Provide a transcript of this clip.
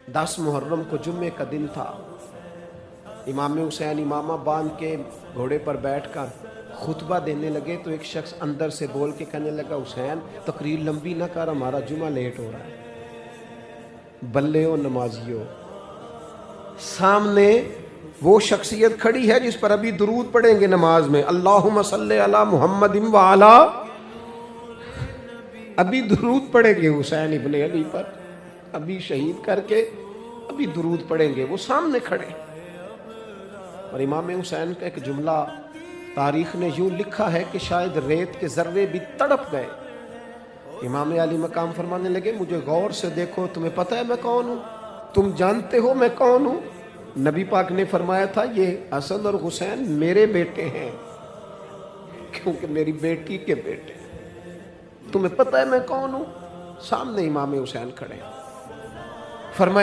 10 मुहर्रम को जुम्मे का दिन था। इमाम हुसैन इमामा बांध के घोड़े पर बैठकर खुतबा देने लगे तो एक शख्स अंदर से बोल के कहने लगा, हुसैन तकरीर लंबी ना कर, हमारा जुमा लेट हो रहा है। बल्ले हो नमाजियों, सामने वो शख्सियत खड़ी है जिस पर अभी दुरूद पढ़ेंगे नमाज में, अल्लाहुम्मा सल्ले अला मुहम्मदिन व अला, अभी दुरूद पढ़ेंगे हुसैन इब्ने अली पर, अभी शहीद करके अभी दुरूद पढ़ेंगे, वो सामने खड़े। और इमाम हुसैन का एक जुमला तारीख ने यूं लिखा है कि शायद रेत के जर्रे भी तड़प गए। इमाम अली मकाम फरमाने लगे, मुझे गौर से देखो, तुम्हें पता है मैं कौन हूँ, तुम जानते हो मैं कौन हूँ? नबी पाक ने फरमाया था, ये हसन और हुसैन मेरे बेटे हैं, क्योंकि मेरी बेटी के बेटे। तुम्हें पता है मैं कौन हूँ? सामने इमाम हुसैन खड़े। फरमाया